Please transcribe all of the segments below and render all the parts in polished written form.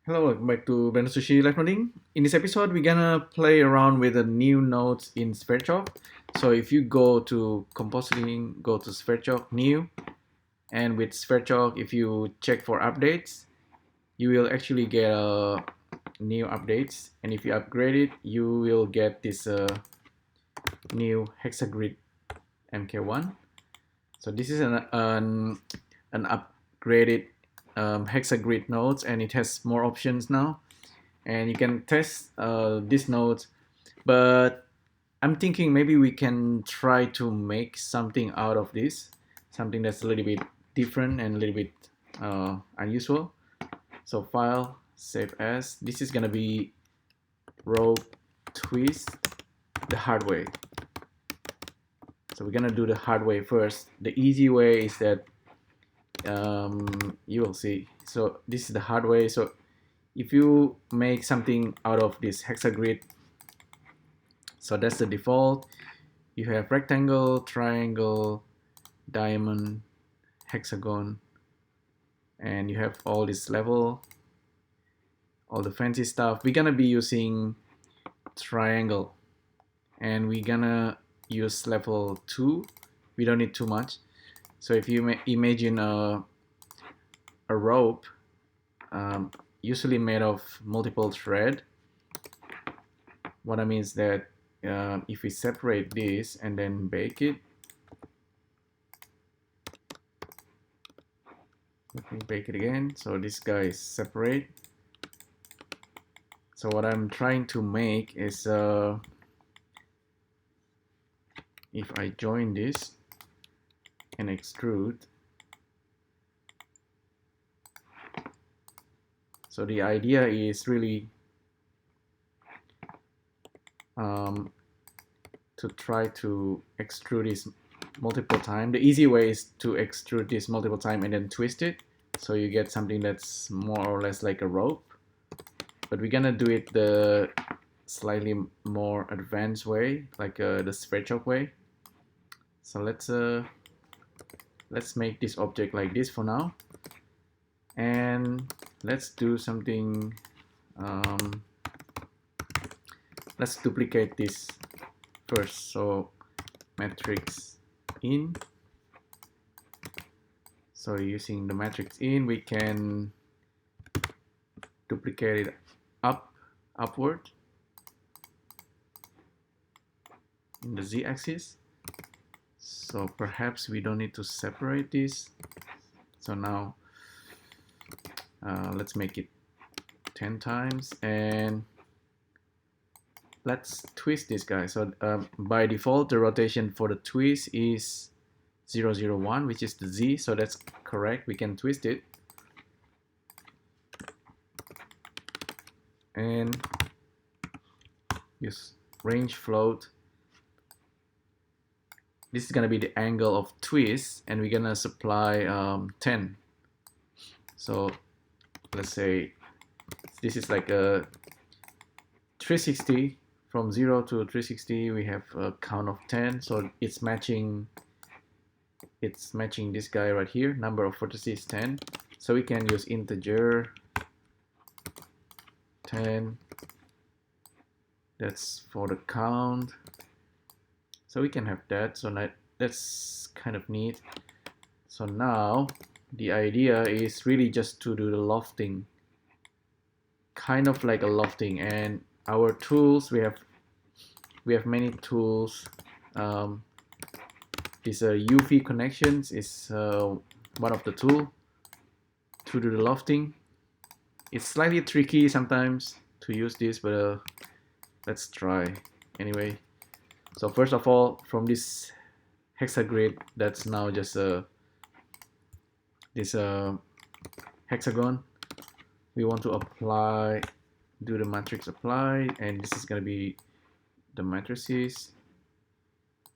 Hello, welcome back to Brandon Sushi LiveENODING. In this episode, we're gonna play around with the new nodes in SphereChalk. So if you go to compositing, go to SphereChalk, new, and with SphereChalk, if you check for updates, you will actually get new updates. And if you upgrade it, you will get this new Hexa Grid MK1. So this is an upgraded Hexa Grid nodes, and it has more options now. And you can test these nodes, but I'm thinking maybe we can try to make something out of this, something that's a little bit different and a little bit unusual. So file, save as. This is gonna be rope twist the hard way. So we're gonna do the hard way first. The easy way is that you will see. So this is the hard way. So if you make something out of this hexagrid, so that's the default. You have rectangle, triangle, diamond, hexagon, and you have all this level, all the fancy stuff. We're gonna be using triangle, and we're gonna use level 2. We don't need too much. So if you imagine a rope, usually made of multiple thread, what I mean is that if we separate this and then bake it, let me bake it again. So this guy is separate. So what I'm trying to make is if I join this and extrude, so the idea is really to try to extrude this multiple times. The easy way is to extrude this multiple times and then twist it, so you get something that's more or less like a rope. But we're gonna do it the slightly more advanced way, like the SphereChalk way. So let's make this object like this for now, and let's do something. Let's duplicate this first. So matrix in. So using the matrix in, we can duplicate it upward in the z-axis. So perhaps we don't need to separate this. So now let's make it 10 times, and let's twist this guy. So by default, the rotation for the twist is 0, 0, 1, which is the Z. So that's correct. We can twist it. And use range float. This is gonna be the angle of twist, and we're gonna supply 10. So let's say this is like a 360. From 0 to 360, we have a count of 10. So it's matching this guy right here. Number of vertices 10. So we can use integer 10. That's for the count. So we can have that. So that's kind of neat. So now the idea is really just to do the lofting, kind of like a lofting. And our tools, we have many tools. This UV connections is one of the tool to do the lofting. It's slightly tricky sometimes to use this, but let's try anyway. So first of all, from this hexagrid, that's now just this hexagon, we want to apply, do the matrix apply, and this is going to be the matrices.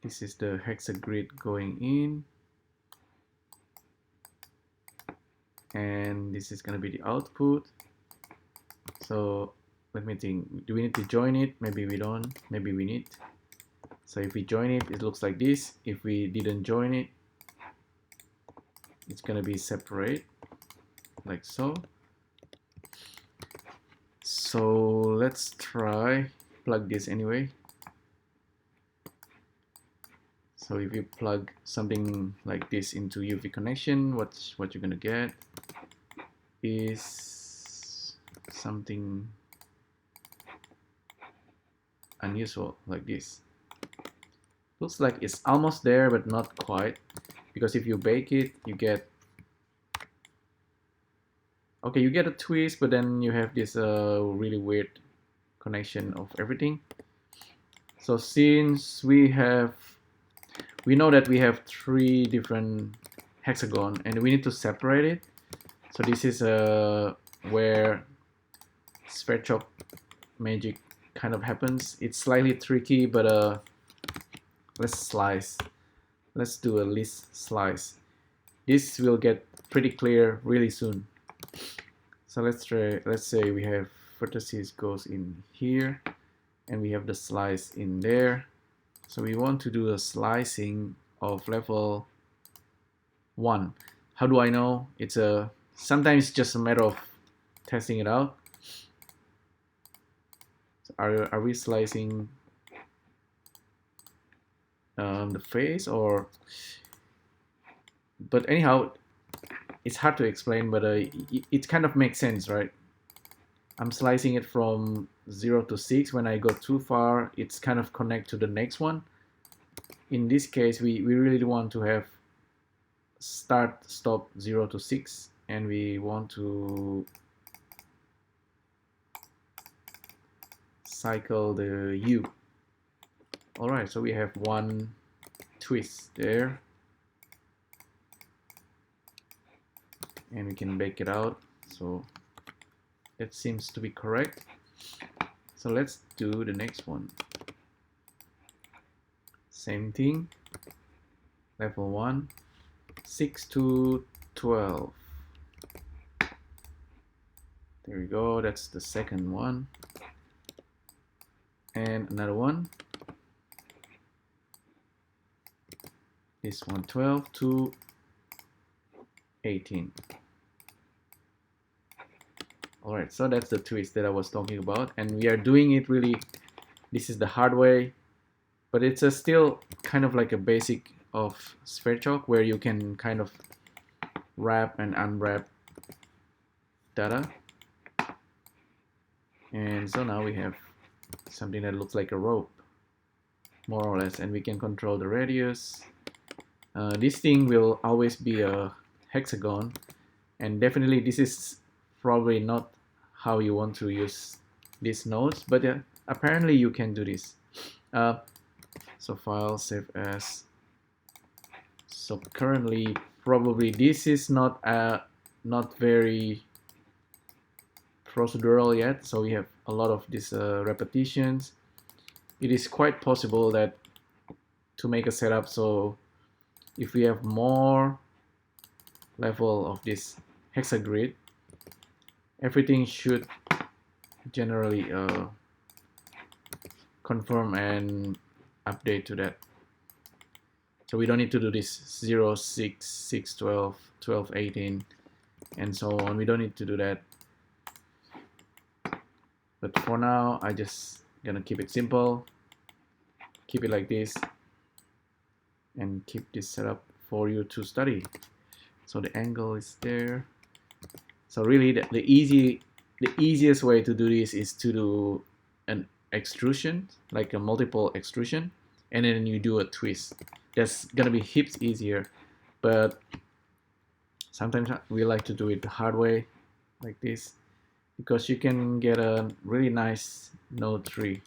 This is the hexagrid going in, and this is going to be the output. So let me think, do we need to join it? Maybe we don't, maybe we need. So if we join it, it looks like this. If we didn't join it, it's gonna be separate, like so. so let's try plug this anyway. So if you plug something like this into UV connection, what you're gonna get is something unusual like this. Looks like it's almost there, but not quite, because if you bake it, you get you get a twist, but then you have this really weird connection of everything. So since we know that we have 3 different hexagon and we need to separate it, so this is where sphere chop magic kind of happens. It's slightly tricky, but let's slice. Let's do a list slice. This will get pretty clear really soon. So let's say we have vertices goes in here and we have the slice in there. So we want to do a slicing of level 1. How do I know? It's sometimes it's just a matter of testing it out. So are we slicing the face, or? But anyhow, it's hard to explain, but it kind of makes sense, right? I'm slicing it from 0 to 6. When I go too far, it's kind of connect to the next one. In this case, we really want to have start, stop 0 to 6, and we want to cycle the U. Alright, so we have 1 twist there. And we can bake it out. So that seems to be correct. So let's do the next one. Same thing. Level 1, 6 to 12. There we go. That's the second one. And another one. This one, 12 to 18. Alright, so that's the twist that I was talking about, and we are doing it really, this is the hard way, but it's still kind of like a basic of sphere chalk where you can kind of wrap and unwrap data. And so now we have something that looks like a rope, more or less, and we can control the radius. This thing will always be a hexagon, and definitely this is probably not how you want to use these nodes, but apparently you can do this. So file, save as. So currently probably this is not very procedural yet, so we have a lot of these repetitions. It is quite possible that to make a setup, so if we have more level of this Hexa grid, everything should generally confirm and update to that. So we don't need to do this 0, 6, 6, 12, 12, 18, and so on. We don't need to do that. But for now, I just gonna keep it simple, keep it like this, and keep this setup for you to study. So the angle is there. So really the easiest way to do this is to do an extrusion, like a multiple extrusion, and then you do a twist. That's gonna be heaps easier, but sometimes we like to do it the hard way, like this, because you can get a really nice node tree.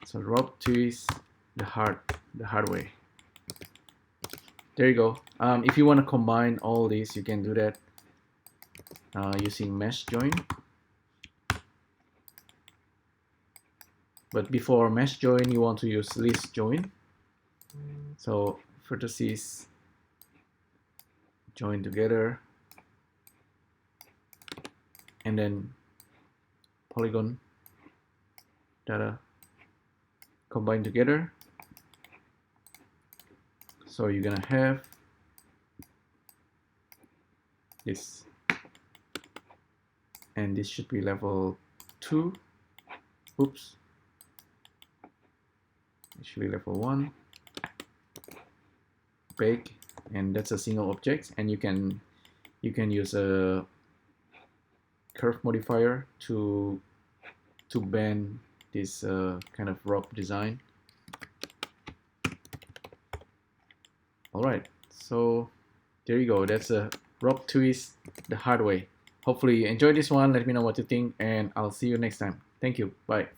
So rope twist the hard way. There you go. If you want to combine all these, you can do that using mesh join. But before mesh join, you want to use list join. So vertices join together, and then polygon data combine together. So you're gonna have this. and this should be level 2. Oops, it should be level 1. Bake, and that's a single object, and you can use a curve modifier to bend this kind of rope design. Alright, so there you go. That's a rope twist the hard way. Hopefully you enjoyed this one. Let me know what you think, and I'll see you next time. Thank you. Bye.